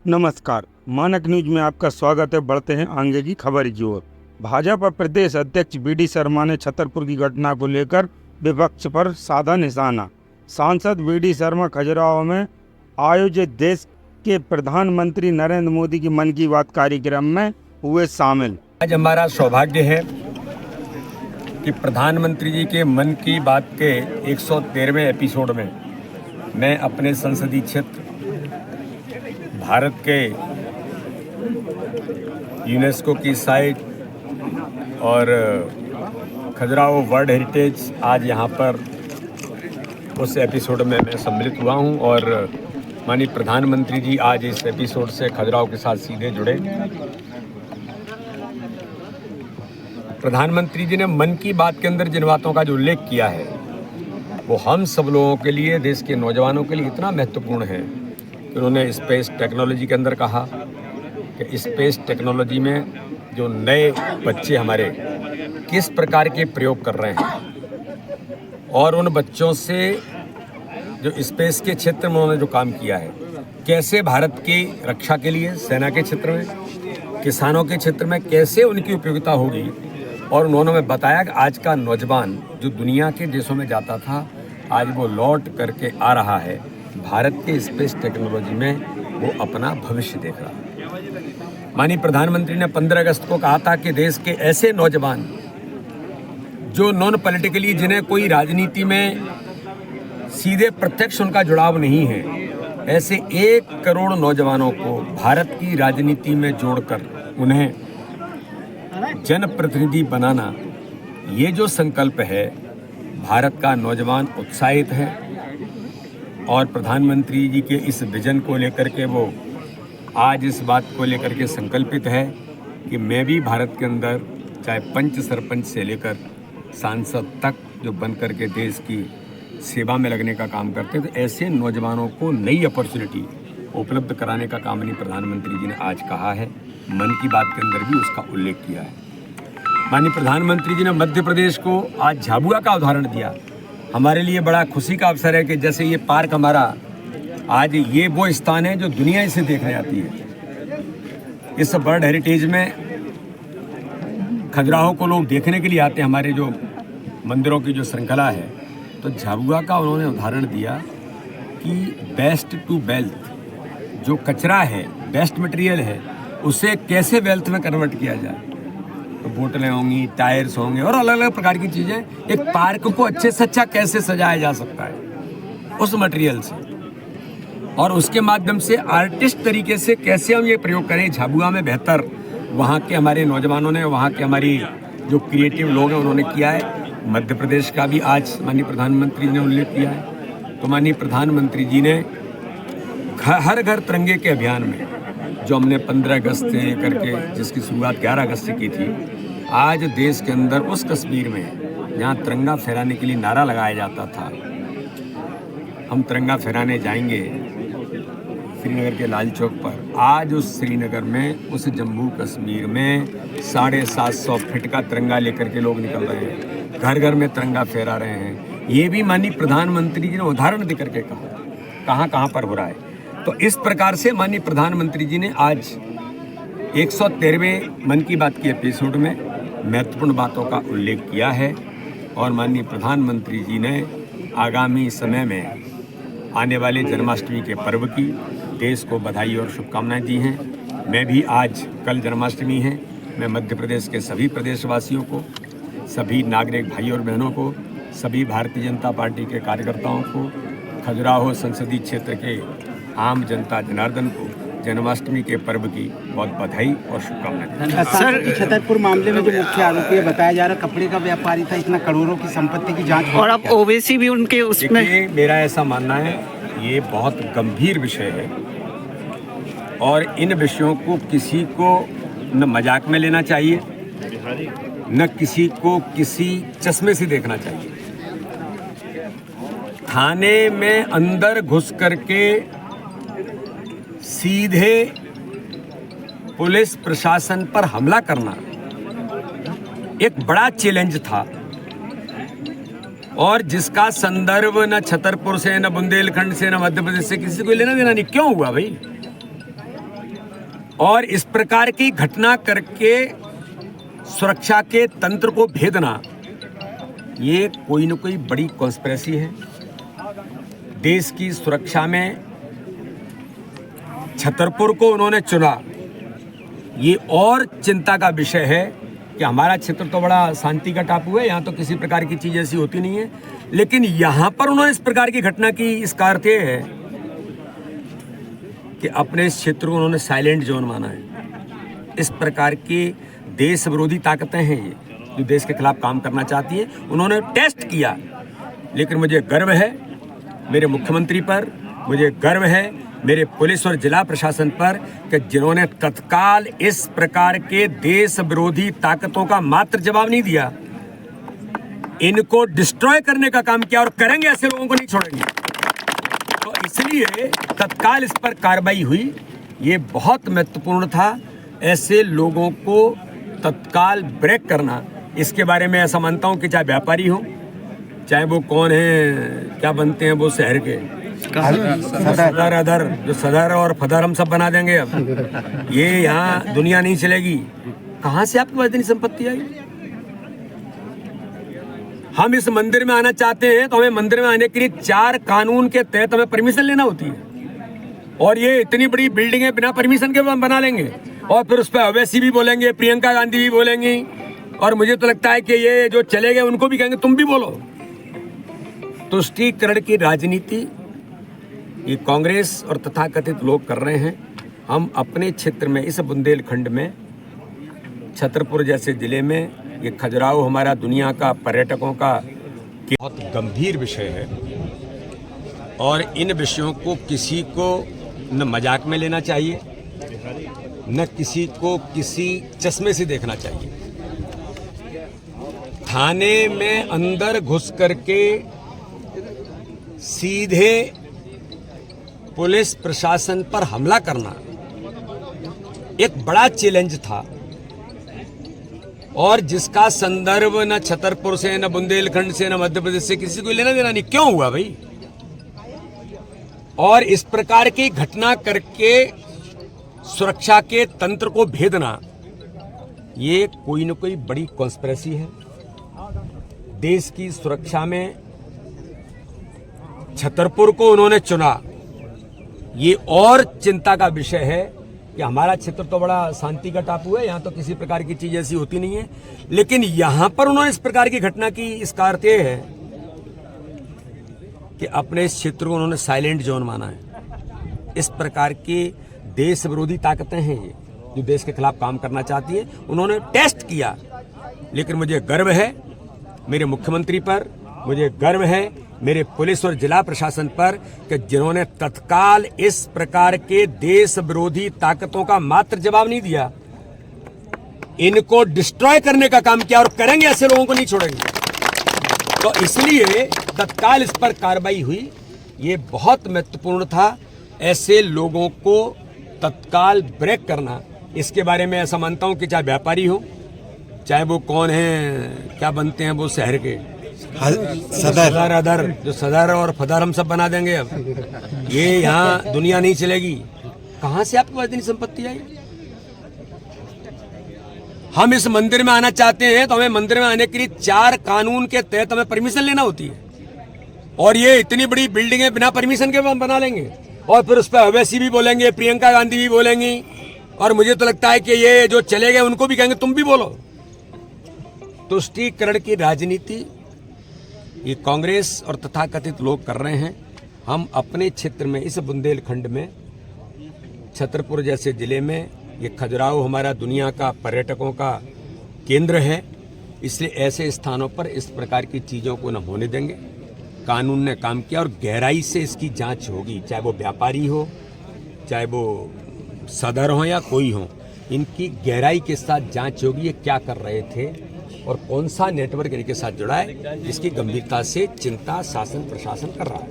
नमस्कार, मानक न्यूज में आपका स्वागत है। बढ़ते हैं आगे की खबर की ओर। भाजपा प्रदेश अध्यक्ष बीडी शर्मा ने छतरपुर की घटना को लेकर विपक्ष पर साधा निशाना। सांसद बीडी शर्मा खजुराहो में आयोजित देश के प्रधानमंत्री नरेंद्र मोदी की मन की बात कार्यक्रम में हुए शामिल। आज हमारा सौभाग्य है कि प्रधानमंत्री जी के मन की बात के 113वें एपिसोड में मैं अपने संसदीय क्षेत्र भारत के यूनेस्को की साइट और खजुराहो वर्ल्ड हेरिटेज आज यहाँ पर उस एपिसोड में मैं सम्मिलित हुआ हूँ और माननीय प्रधानमंत्री जी आज इस एपिसोड से खजुराहो के साथ सीधे जुड़े। प्रधानमंत्री जी ने मन की बात के अंदर जिन बातों का जो उल्लेख किया है वो हम सब लोगों के लिए, देश के नौजवानों के लिए इतना महत्वपूर्ण है कि उन्होंने स्पेस टेक्नोलॉजी के अंदर कहा कि स्पेस टेक्नोलॉजी में जो नए बच्चे हमारे किस प्रकार के प्रयोग कर रहे हैं और उन बच्चों से जो स्पेस के क्षेत्र में उन्होंने जो काम किया है, कैसे भारत की रक्षा के लिए सेना के क्षेत्र में, किसानों के क्षेत्र में कैसे उनकी उपयोगिता होगी। और उन्होंने बताया कि आज का नौजवान जो दुनिया के देशों में जाता था, आज वो लौट करके आ रहा है, भारत के स्पेस टेक्नोलॉजी में वो अपना भविष्य देख रहा है। माननीय प्रधानमंत्री ने 15 अगस्त को कहा था कि देश के ऐसे नौजवान जो नॉन पॉलिटिकली, जिन्हें कोई राजनीति में सीधे प्रत्यक्ष उनका जुड़ाव नहीं है, ऐसे 1 करोड़ नौजवानों को भारत की राजनीति में जोड़कर उन्हें जनप्रतिनिधि बनाना, ये जो संकल्प है, भारत का नौजवान उत्साहित है और प्रधानमंत्री जी के इस विजन को लेकर के वो आज इस बात को लेकर के संकल्पित है कि मैं भी भारत के अंदर चाहे पंच सरपंच से लेकर सांसद तक जो बन करके देश की सेवा में लगने का काम करते हैं, तो ऐसे नौजवानों को नई अपॉर्चुनिटी उपलब्ध कराने का काम नहीं प्रधानमंत्री जी ने आज कहा है। मन की बात के अंदर भी उसका उल्लेख किया है। माननीय प्रधानमंत्री जी ने मध्य प्रदेश को आज झाबुआ का उदाहरण दिया। हमारे लिए बड़ा खुशी का अवसर है कि जैसे ये पार्क हमारा आज ये वो स्थान है जो दुनिया इसे देखने आती है। इस वर्ल्ड हेरिटेज में खजुराहो को लोग देखने के लिए आते हैं, हमारे जो मंदिरों की जो श्रृंखला है। तो झाबुआ का उन्होंने उदाहरण दिया कि वेस्ट टू वेल्थ, जो कचरा है, वेस्ट मटेरियल है, उसे कैसे वेल्थ में कन्वर्ट किया जाए। तो बोतलें होंगी, टायर्स होंगे और अलग अलग प्रकार की चीज़ें, एक पार्क को अच्छे से अच्छा कैसे सजाया जा सकता है उस मटेरियल से, और उसके माध्यम से आर्टिस्ट तरीके से कैसे हम ये प्रयोग करें झाबुआ में बेहतर। वहाँ के हमारे नौजवानों ने, वहाँ के हमारी जो क्रिएटिव लोग हैं उन्होंने किया है। मध्य प्रदेश का भी आज माननीय प्रधानमंत्री ने उल्लेख किया है। तो माननीय प्रधानमंत्री जी ने हर घर तिरंगे के अभियान में जो हमने 15 अगस्त से करके, जिसकी शुरुआत 11 अगस्त से की थी, आज देश के अंदर उस कश्मीर में जहाँ तिरंगा फहराने के लिए नारा लगाया जाता था, हम तिरंगा फहराने जाएंगे श्रीनगर के लाल चौक पर, आज उस श्रीनगर में, उस जम्मू कश्मीर में 750 फीट का तिरंगा लेकर के लोग निकल रहे हैं, घर घर में तिरंगा फहरा रहे हैं। ये भी माननीय प्रधानमंत्री जी ने उदाहरण देकर के कहा कहाँ पर हो रहा है। तो इस प्रकार से माननीय प्रधानमंत्री जी ने आज 113वें मन की बात के एपिसोड में महत्वपूर्ण बातों का उल्लेख किया है और माननीय प्रधानमंत्री जी ने आगामी समय में आने वाले जन्माष्टमी के पर्व की देश को बधाई और शुभकामनाएं दी हैं। मैं भी आज, कल जन्माष्टमी है, मैं मध्य प्रदेश के सभी प्रदेशवासियों को, सभी नागरिक भाई और बहनों को, सभी भारतीय जनता पार्टी के कार्यकर्ताओं को, खजुराहो संसदीय क्षेत्र के आम जनता जनार्दन को जन्माष्टमी के पर्व की बहुत बधाई और शुभकामनाएं। सर, छतरपुर मामले में जो मुख्य आरोपी बताया जा रहा कपड़े का व्यापारी था, इतना करोड़ों की संपत्ति की जांच, और अब ओवैसी भी उनके उसमें। मेरा ऐसा मानना है ये बहुत गंभीर विषय है और इन विषयों को किसी को न मजाक में लेना चाहिए, न किसी को किसी चश्मे से देखना चाहिए। थाने में अंदर घुस करके सीधे पुलिस प्रशासन पर हमला करना एक बड़ा चैलेंज था और जिसका संदर्भ न छतरपुर से, न बुंदेलखंड से, न मध्य प्रदेश से किसी को लेना देना नहीं। क्यों हुआ भाई? और इस प्रकार की घटना करके सुरक्षा के तंत्र को भेदना, ये कोई न कोई बड़ी कॉन्स्पिरेसी है। देश की सुरक्षा में छतरपुर को उन्होंने चुना, ये और चिंता का विषय है कि हमारा क्षेत्र तो बड़ा शांति का टापू है, यहाँ तो किसी प्रकार की चीज़ ऐसी होती नहीं है, लेकिन यहाँ पर उन्होंने इस प्रकार की घटना की। इसका अर्थ ये है कि अपने इस क्षेत्र को उन्होंने साइलेंट जोन माना है। इस प्रकार की देश विरोधी ताकतें हैं ये, जो देश के खिलाफ काम करना चाहती है, उन्होंने टेस्ट किया। लेकिन मुझे गर्व है मेरे मुख्यमंत्री पर, मुझे गर्व है मेरे पुलिस और जिला प्रशासन पर कि जिन्होंने तत्काल इस प्रकार के देश विरोधी ताकतों का मात्र जवाब नहीं दिया, इनको डिस्ट्रॉय करने का काम किया, और करेंगे, ऐसे लोगों को नहीं छोड़ेंगे। तो इसलिए तत्काल इस पर कार्रवाई हुई, ये बहुत महत्वपूर्ण था। ऐसे लोगों को तत्काल ब्रेक करना, इसके बारे में ऐसा मानता हूं कि चाहे व्यापारी हो, चाहे वो कौन है, क्या बनते हैं वो शहर के सदर अदर, जो सदर और फदर हम सब बना देंगे अब, ये यहाँ दुनिया नहीं चलेगी। कहाँ से आपके पास इतनी संपत्ति आई? हम इस मंदिर में आना चाहते हैं तो हमें मंदिर में आने के लिए 4 कानून के तहत हमें परमिशन लेना होती है, और ये इतनी बड़ी बिल्डिंगें बिना परमिशन के हम बना लेंगे, और फिर उस पर अवैसी भी बोलेंगे, प्रियंका गांधी भी बोलेंगी, और मुझे तो लगता है कि ये जो चले गए उनको भी कहेंगे तुम भी बोलो। तुष्टीकरण की राजनीति ये कांग्रेस और तथाकथित लोग कर रहे हैं। हम अपने क्षेत्र में, इस बुंदेलखंड में, छतरपुर जैसे जिले में, ये खजुराहो हमारा दुनिया का पर्यटकों का बहुत गंभीर विषय है, और इन विषयों को किसी को न मजाक में लेना चाहिए, न किसी को किसी चश्मे से देखना चाहिए। थाने में अंदर घुस करके सीधे पुलिस प्रशासन पर हमला करना एक बड़ा चैलेंज था, और जिसका संदर्भ न छतरपुर से, न बुंदेलखंड से, न मध्य प्रदेश से किसी को लेना देना नहीं। क्यों हुआ भाई? और इस प्रकार की घटना करके सुरक्षा के तंत्र को भेदना, ये कोई न कोई बड़ी कॉन्स्पिरेसी है। देश की सुरक्षा में छतरपुर को उन्होंने चुना, ये और चिंता का विषय है कि हमारा क्षेत्र तो बड़ा शांति का टापू है, यहाँ तो किसी प्रकार की चीज ऐसी होती नहीं है, लेकिन यहाँ पर उन्होंने इस प्रकार की घटना की। इसका अर्थ ये है कि अपने इस क्षेत्र को उन्होंने साइलेंट जोन माना है। इस प्रकार की देश विरोधी ताकतें हैं ये, जो देश के खिलाफ काम करना चाहती है, उन्होंने टेस्ट किया। लेकिन मुझे गर्व है मेरे मुख्यमंत्री पर, मुझे गर्व है मेरे पुलिस और जिला प्रशासन पर कि जिन्होंने तत्काल इस प्रकार के देश विरोधी ताकतों का मात्र जवाब नहीं दिया, इनको डिस्ट्रॉय करने का काम किया, और करेंगे, ऐसे लोगों को नहीं छोड़ेंगे। तो इसलिए तत्काल इस पर कार्रवाई हुई, ये बहुत महत्वपूर्ण था। ऐसे लोगों को तत्काल ब्रेक करना, इसके बारे में ऐसा मानता हूं कि चाहे व्यापारी हो, चाहे वो कौन है, क्या बनते हैं वो शहर के सदर अदर, जो सदर और फदर हम सब बना देंगे अब, ये यहाँ दुनिया नहीं चलेगी। कहाँ से आपके पास इतनी संपत्ति आई? हम इस मंदिर में आना चाहते हैं तो हमें मंदिर में आने के लिए 4 कानून के तहत हमें परमिशन लेना होती है, और ये इतनी बड़ी बिल्डिंगें बिना परमिशन के हम बना लेंगे, और फिर उस पर अवैसी भी बोलेंगे, प्रियंका गांधी भी बोलेंगी, और मुझे तो लगता है कि ये जो चले गए उनको भी कहेंगे तुम भी बोलो। तुष्टीकरण की राजनीति ये कांग्रेस और तथाकथित लोग कर रहे हैं। हम अपने क्षेत्र में, इस बुंदेलखंड में, छतरपुर जैसे जिले में, ये खजुराहो हमारा दुनिया का पर्यटकों का केंद्र है, इसलिए ऐसे स्थानों पर इस प्रकार की चीज़ों को न होने देंगे। कानून ने काम किया, और गहराई से इसकी जांच होगी, चाहे वो व्यापारी हो, चाहे वो सदर हो या कोई हो, इनकी गहराई के साथ जांच होगी, ये क्या कर रहे थे और कौन सा नेटवर्क इनके साथ जुड़ा है, इसकी गंभीरता से चिंता शासन प्रशासन कर रहा है।